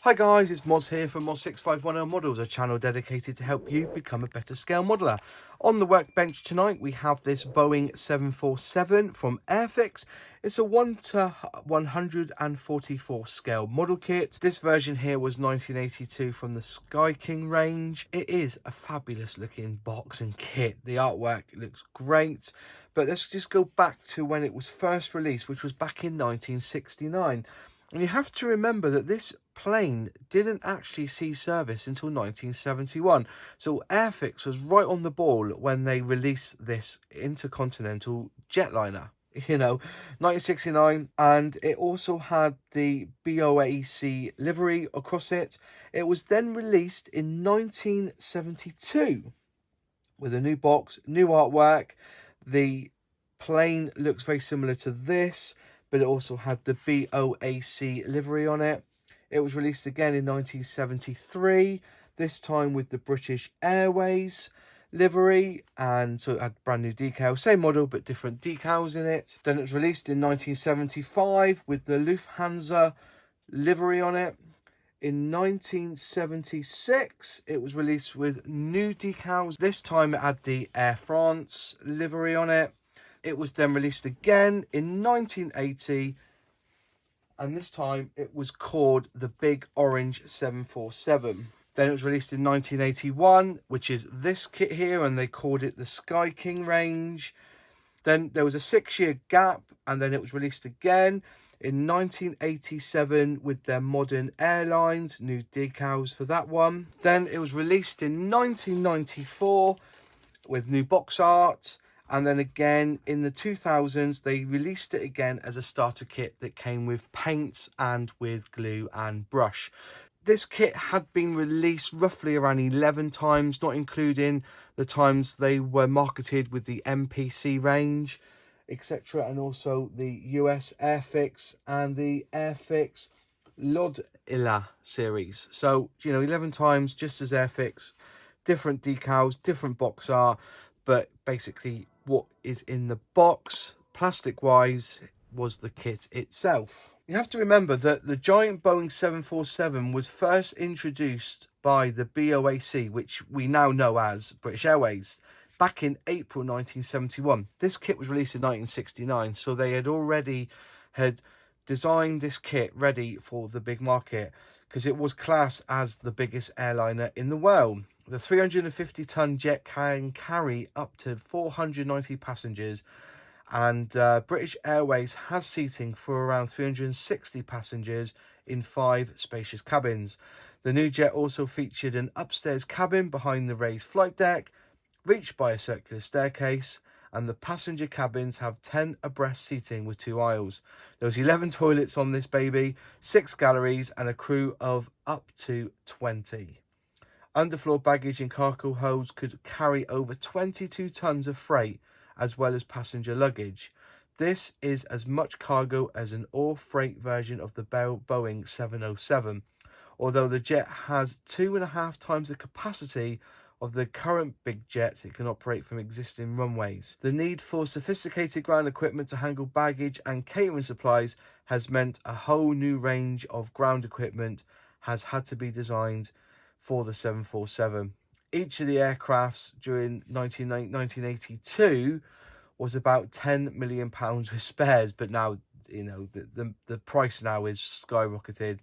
Hi guys, it's Moz here from Moz6510 Models, a channel dedicated to help you become a better scale modeler. On the workbench tonight we have this Boeing 747 from Airfix. It's a 1:144 scale model kit. This version here was 1982 from the Sky King range. It is a fabulous looking box and kit. The artwork looks great, but let's just go back to when it was first released, which was back in 1969. And you have to remember that this plane didn't actually see service until 1971. So Airfix was right on the ball when they released this intercontinental jetliner. 1969, and it also had the BOAC livery across it. It was then released in 1972 with a new box, new artwork. The plane looks very similar to this, but it also had the BOAC livery on it. It was released again in 1973, this time with the British Airways livery, and so it had brand new decals, same model but different decals in it. Then it was released in 1975 with the Lufthansa livery on it. In 1976 it was released with new decals. This time it had the Air France livery on it. It was then released again in 1980, and this time it was called the Big Orange 747. Then it was released in 1981, which is this kit here, and they called it the Sky King range. Then there was a 6-year gap, and then it was released again in 1987 with their Modern Airlines, new decals for that one. Then it was released in 1994 with new box art. And then again in the 2000s, they released it again as a starter kit that came with paints and with glue and brush. This kit had been released roughly around 11 times, not including the times they were marketed with the MPC range, etc. And also the US Airfix and the Airfix Lodilla series. So, 11 times just as Airfix, different decals, different box art, but basically what is in the box, plastic wise, was the kit itself. You have to remember that the giant Boeing 747 was first introduced by the BOAC, which we now know as British Airways, back in April 1971. This kit was released in 1969, so they had already designed this kit ready for the big market, because it was classed as the biggest airliner in the world. The 350-ton jet can carry up to 490 passengers, and British Airways has seating for around 360 passengers in 5 spacious cabins. The new jet also featured an upstairs cabin behind the raised flight deck, reached by a circular staircase, and the passenger cabins have 10 abreast seating with 2 aisles. There was 11 toilets on this baby, 6 galleries, and a crew of up to 20. Underfloor baggage and cargo holds could carry over 22 tons of freight, as well as passenger luggage. This is as much cargo as an all-freight version of the Boeing 707, although the jet has 2.5 times the capacity of the current big jets it can operate from existing runways. The need for sophisticated ground equipment to handle baggage and catering supplies has meant a whole new range of ground equipment has had to be designed for the 747. Each of the aircrafts during 1982 was about £10 million with spares, but now the price now is skyrocketed.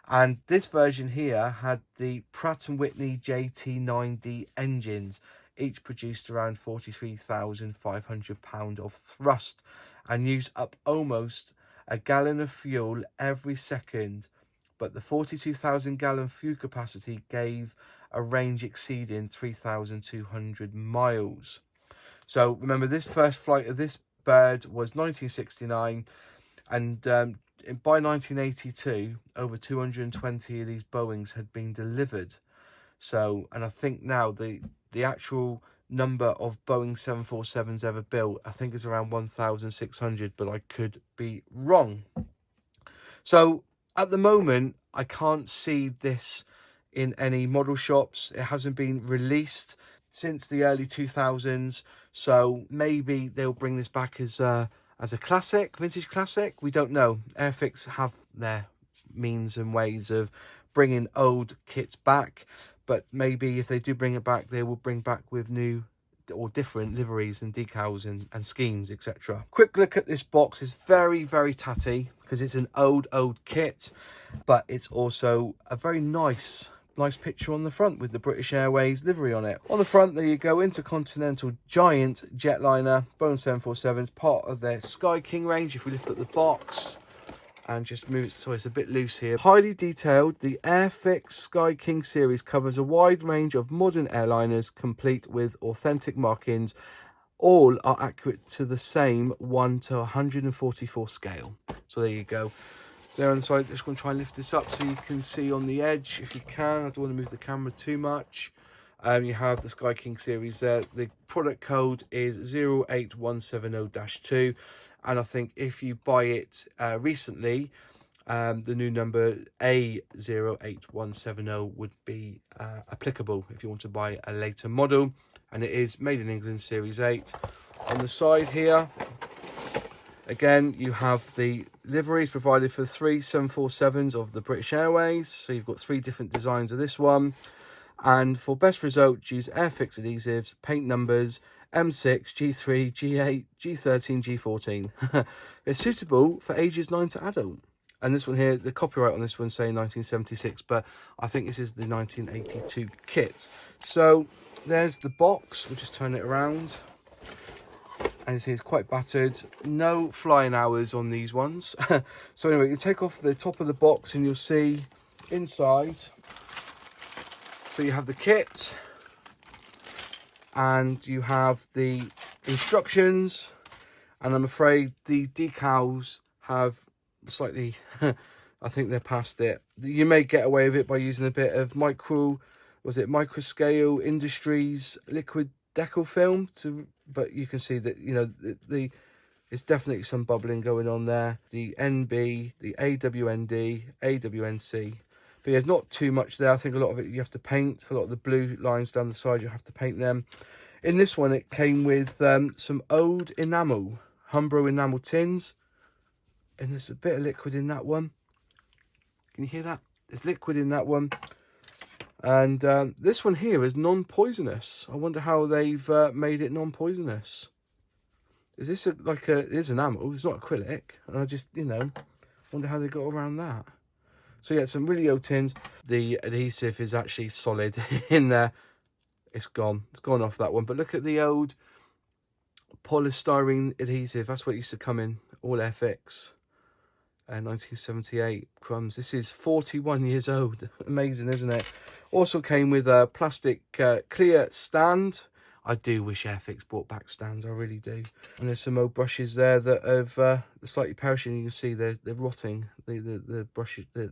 And this version here had the Pratt & Whitney JT9D engines. Each produced around 43,500 pounds of thrust and used up almost a gallon of fuel every second. But the 42,000 gallon fuel capacity gave a range exceeding 3,200 miles. So remember, this first flight of this bird was 1969, and by 1982 over 220 of these Boeings had been delivered. So, and I think now the actual number of Boeing 747s ever built, I think is around 1,600, but I could be wrong. So at the moment, I can't see this in any model shops. It hasn't been released since the early 2000s, so maybe they'll bring this back as a classic, vintage classic. We don't know. Airfix have their means and ways of bringing old kits back, but maybe if they do bring it back, they will bring back with new or different liveries and decals and schemes, etc. Quick look at this box. Is very, very tatty because it's an old kit, but it's also a very nice picture on the front with the British Airways livery on it. On the front, there you go, Intercontinental Giant Jetliner Boeing 747s, part of their Sky King range. If we lift up the box and just move it, so it's a bit loose here. Highly detailed, the Airfix Sky King series covers a wide range of modern airliners, complete with authentic markings. All are accurate to the same 1 to 144 scale. So there you go. There on the side, just going to try and lift this up so you can see on the edge, if you can. I don't want to move the camera too much. You have the Sky King series there. The product code is 08170-2, and I think if you buy it recently, the new number A08170 would be applicable if you want to buy a later model, and it is made in England series 8. On the side here, again, you have the liveries provided for 3 747s of the British Airways. So you've got 3 different designs of this one. And for best result, use Airfix adhesives, paint numbers M6, G3, G8, G13, G14. It's suitable for ages 9 to adult. And this one here, the copyright on this one saying 1976, but I think this is the 1982 kit. So there's the box. We'll just turn it around. And you see it's quite battered. No flying hours on these ones. So anyway, you take off the top of the box and you'll see inside. So you have the kit and you have the instructions, and I'm afraid the decals have slightly I think they're past it. You may get away with it by using a bit of microscale industries liquid decal film but you can see that, you know, it's definitely some bubbling going on there. The NB, the AWND, AWNC. But there's not too much there. I think a lot of it you have to paint. A lot of the blue lines down the side, you have to paint them. In this one, it came with some old enamel, Humbrol enamel tins. And there's a bit of liquid in that one. Can you hear that? There's liquid in that one. And this one here is non-poisonous. I wonder how they've made it non-poisonous. Is this it is enamel, it's not acrylic. And I just, you know, wonder how they got around that. So yeah, some really old tins. The adhesive is actually solid in there. It's gone off that one. But look at the old polystyrene adhesive. That's what used to come in all Airfix. 1978 crumbs. This is 41 years old. Amazing, isn't it? Also came with a plastic clear stand. I do wish Airfix brought back stands, I really do. And there's some old brushes there that have slightly perishing. You can see they're rotting. The brushes, the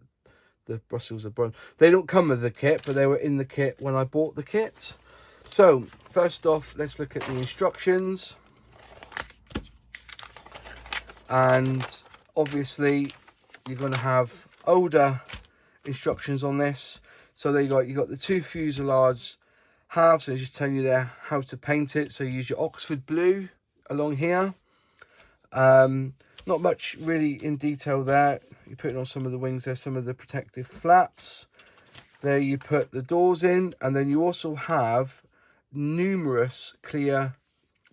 bristles are brown. They don't come with the kit, but they were in the kit when I bought the kit. So first off, let's look at the instructions. And obviously you're going to have older instructions on this. So there you got the 2 fuselage halves, and it's just telling you there how to paint it. So you use your Oxford blue along here. Not much really in detail there. You're putting on some of the wings there, some of the protective flaps. There you put the doors in, and then you also have numerous clear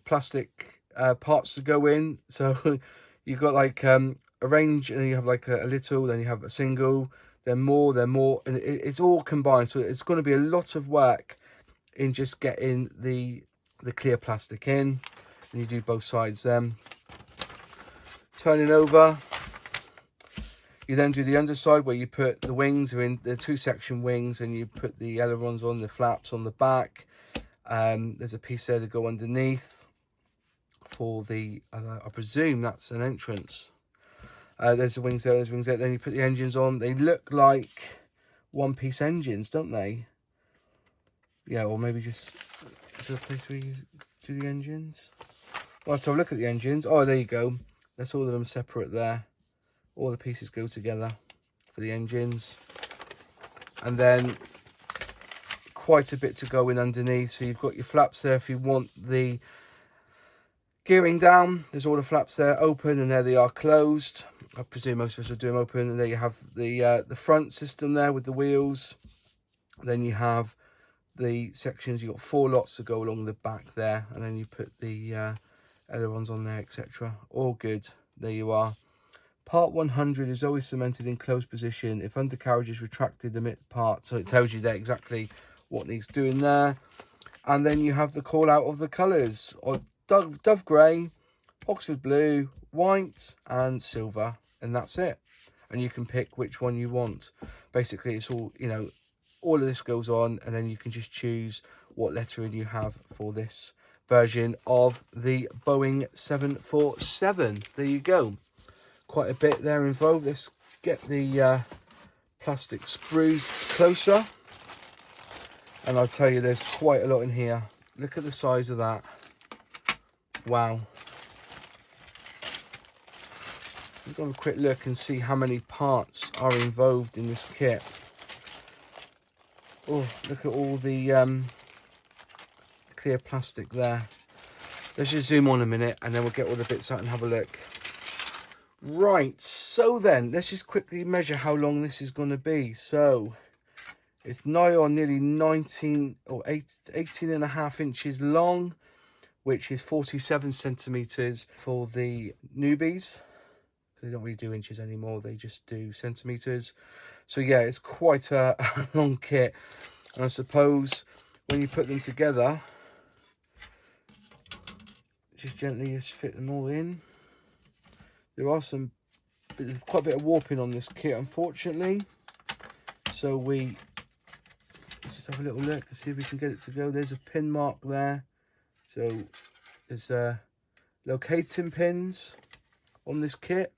plastic parts to go in. So you've got like a range, and you have like a little, then you have a single, then more, and it's all combined. So it's going to be a lot of work in just getting the clear plastic in, and you do both sides then. Turning over, you then do the underside where you put the wings, are in the 2-section wings, and you put the ailerons on, the flaps on the back. There's a piece there to go underneath for the I presume that's an entrance. There's the wings there, there's wings there. Then you put the engines on. They look like one-piece engines, don't they? Yeah, or maybe just, is there a place where you do the engines? Well, so look at the engines. Oh, there you go. That's all of them separate there. All the pieces go together for the engines. And then quite a bit to go in underneath. So you've got your flaps there if you want the Gearing down, there's all the flaps there open, and there they are closed. I presume most of us will do them open. And there you have the front system there with the wheels. Then you have the sections. You've got 4 lots to go along the back there, and then you put the ailerons on there, etc. All good. There you are. Part 100 is always cemented in closed position. If undercarriage is retracted, omit part. So it tells you there exactly what needs doing there. And then you have the call out of the colours, or dove grey, Oxford blue, white and silver, and that's it. And you can pick which one you want. Basically, it's all, you know, all of this goes on, and then you can just choose what lettering you have for this version of the Boeing 747. There you go. Quite a bit there involved. Let's get the plastic sprues closer, and I'll tell you, there's quite a lot in here. Look at the size of that. Wow. Let's have a quick look and see how many parts are involved in this kit. Oh, look at all the clear plastic there. Let's just zoom on a minute, and then we'll get all the bits out and have a look. Right, so then let's just quickly measure how long this is going to be. So it's nigh on nearly 18 and a half inches long, which is 47 centimeters for the newbies. They don't really do inches anymore, they just do centimeters. So yeah, it's quite a long kit. And I suppose when you put them together, just gently just fit them all in. There are there's quite a bit of warping on this kit, unfortunately. So let's just have a little look and see if we can get it to go. There's a pin mark there. So there's locating pins on this kit.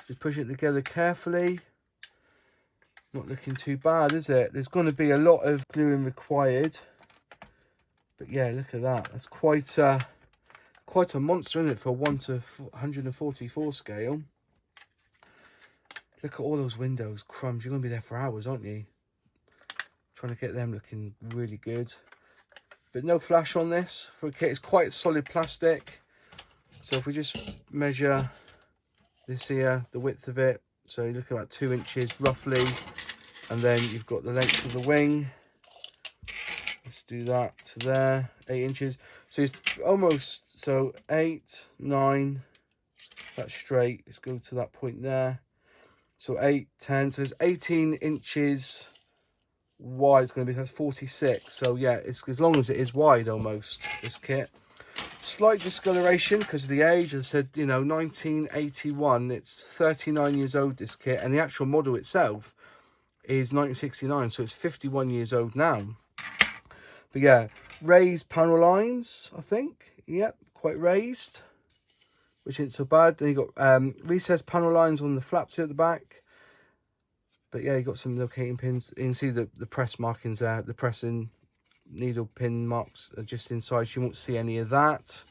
Just push it together carefully. Not looking too bad, is it? There's going to be a lot of gluing required. But yeah, look at that. That's quite a monster, isn't it, for 1 to 144 scale. Look at all those windows. Crumbs, you're going to be there for hours, aren't you? Trying to get them looking really good. But no flash on this for a kit. It's quite solid plastic. So if we just measure this here, the width of it, so you look at about 2 inches roughly, and then you've got the length of the wing. Let's do that to there, 8 inches. So it's almost, so 8, 9, that's straight. Let's go to that point there. So 8, 10, so it's 18 inches wide. It's going to be, that's 46. So yeah, it's as long as it is wide almost, this kit. Slight discoloration because of the age. As I said, you know, 1981. It's 39 years old, this kit, and the actual model itself is 1969. So it's 51 years old now. But yeah, raised panel lines, I think. Yep, quite raised, which isn't so bad. Then you got recessed panel lines on the flaps here at the back. But yeah, you got some locating pins. You can see the press markings there. The pressing needle pin marks are just inside, so you won't see any of that.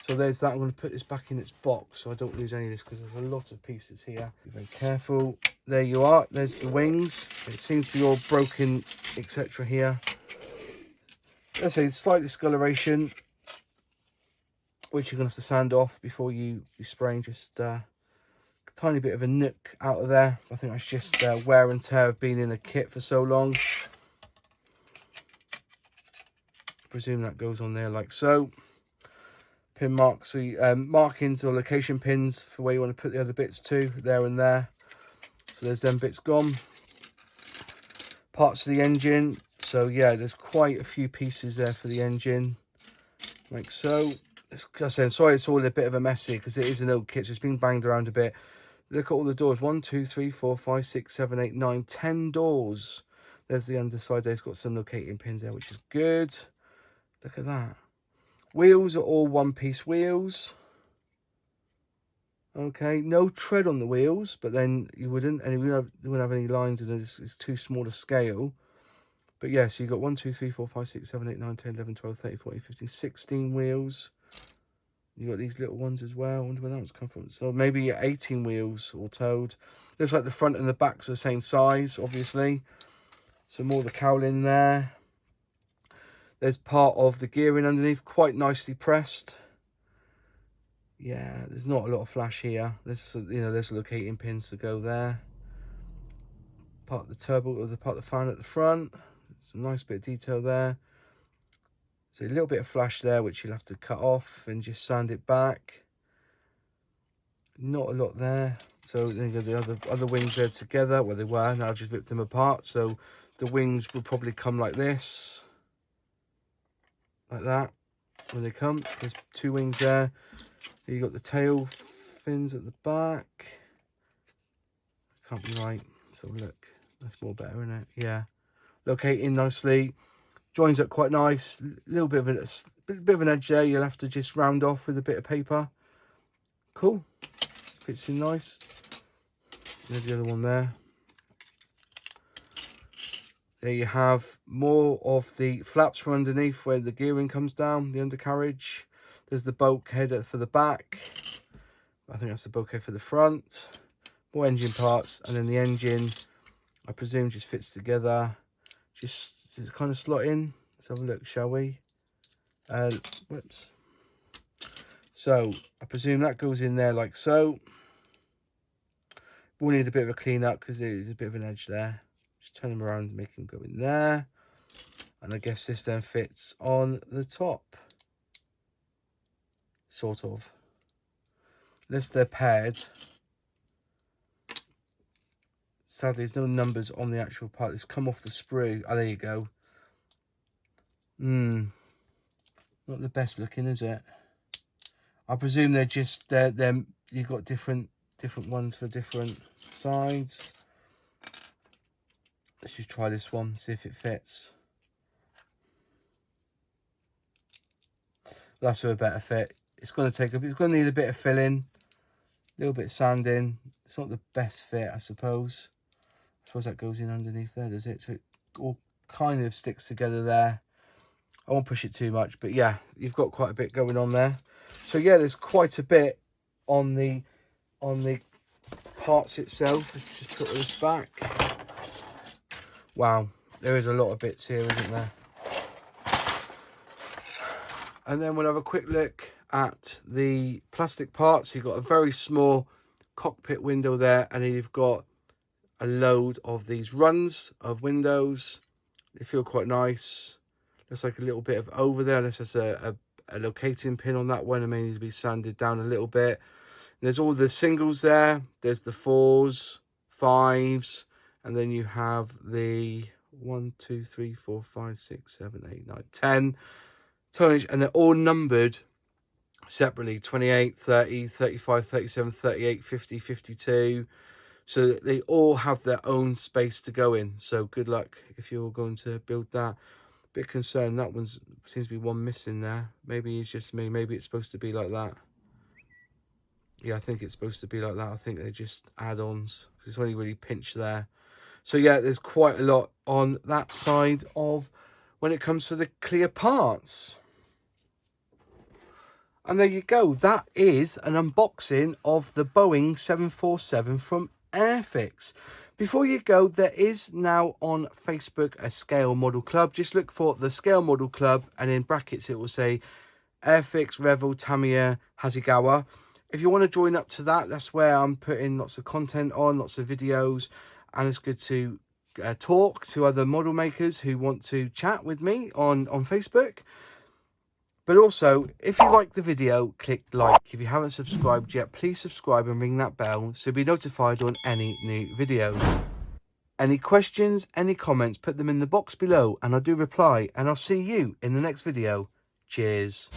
So there's that. I'm going to put this back in its box so I don't lose any of this, because there's a lot of pieces here. Be very careful. There you are. There's the wings. It seems to be all broken, etc. here. Let's say slight discoloration, which you're going to have to sand off before you spray. Just a tiny bit of a nook out of there. I think that's just wear and tear of being in a kit for so long. Presume that goes on there like so. Pin marks, so markings or location pins for where you want to put the other bits to, there and there. So there's them bits gone. Parts of the engine. So yeah, there's quite a few pieces there for the engine, like so. As I said, sorry, it's all a bit of a mess here because it is an old kit, so it's been banged around a bit. Look at all the doors. 1, 2, 3, 4, 5, 6, 7, 8, 9, 10 doors. There's the underside there. It's got some locating pins there, which is good. Look at that. Wheels are all one-piece wheels. Okay, no tread on the wheels, but then you wouldn't, and you wouldn't have any lines, and it's too small a scale. But yeah, so you've got 1, 2, 3, 4, 5, 6, 7, 8, 9, 10, 11, 12, 13, 14, 15, 16 wheels. You got these little ones as well. I wonder where that one's come from. So maybe 18 wheels all told. Looks like the front and the back's the same size, obviously. So more of the cowling there. There's part of the gearing underneath, quite nicely pressed. Yeah, there's not a lot of flash here. There's, you know, there's locating pins to go there. Part of the turbo, or the part of the fan at the front. Some nice bit of detail there. So a little bit of flash there, which you'll have to cut off and just sand it back. Not a lot there. So then you got the other wings there together. Well, they were. Now I've just ripped them apart. So the wings will probably come like this, like that. When they come, there's two wings there. You got the tail fins at the back. Can't be right. So look, that's more better, isn't it? Yeah, locating nicely. Joins up quite nice. A little bit of an edge there. You'll have to just round off with a bit of paper. Cool. Fits in nice. There's the other one there. There you have more of the flaps from underneath where the gearing comes down, the undercarriage. There's the BOAC head for the back. I think that's the BOAC head for the front. More engine parts, and then the engine, I presume, just fits together. Just kind of slot in. Let's have a look, shall we? Whoops. So I presume that goes in there like so. We'll need a bit of a clean up because there's a bit of an edge there. Just turn them around and make them go in there. And I guess this then fits on the top. Sort of. Unless they're paired. Sadly, there's no numbers on the actual part. It's come off the sprue. Oh, there you go. Not the best looking, is it? I presume they're just you've got different ones for different sides. Let's just try this one, see if it fits. That's a better fit. It's going to need a bit of filling, a little bit of sanding. It's not the best fit, I suppose. I suppose that goes in underneath there, does it? So it all kind of sticks together there. I won't push it too much, but yeah, you've got quite a bit going on there. So yeah, there's quite a bit on the parts itself. Let's just put this back. Wow, there is a lot of bits here, isn't there? And then we'll have a quick look at the plastic parts. You've got a very small cockpit window there, and then you've got a load of these runs of windows. They feel quite nice. Looks like a little bit of over there, and this is a locating pin on that one. It may need to be sanded down a little bit. And there's all the singles there. There's the 4s, 5s, and then you have the 1, 2, 3, 4, 5, 6, 7, 8, 9, 10 tonnage, and they're all numbered separately: 28, 30, 35, 37, 38, 50, 52. So that they all have their own space to go in. So good luck if you're going to build that. Bit concerned that one seems to be one missing there. Maybe it's just me. Maybe it's supposed to be like that. Yeah, I think it's supposed to be like that. I think they're just add-ons because it's only really pinched there. So yeah, there's quite a lot on that side of when it comes to the clear parts. And there you go. That is an unboxing of the Boeing 747 from Airfix. Before you go, there is now on Facebook a scale model club. Just look for the scale model club, and in brackets it will say Airfix, Revel, Tamiya, Hasegawa. If you want to join up to that, that's where I'm putting lots of content on, lots of videos, and it's good to talk to other model makers who want to chat with me on Facebook. But also, if you like the video, click like. If you haven't subscribed yet, please subscribe and ring that bell so you'll be notified on any new videos. Any questions, any comments, put them in the box below and I'll do reply, and I'll see you in the next video. Cheers.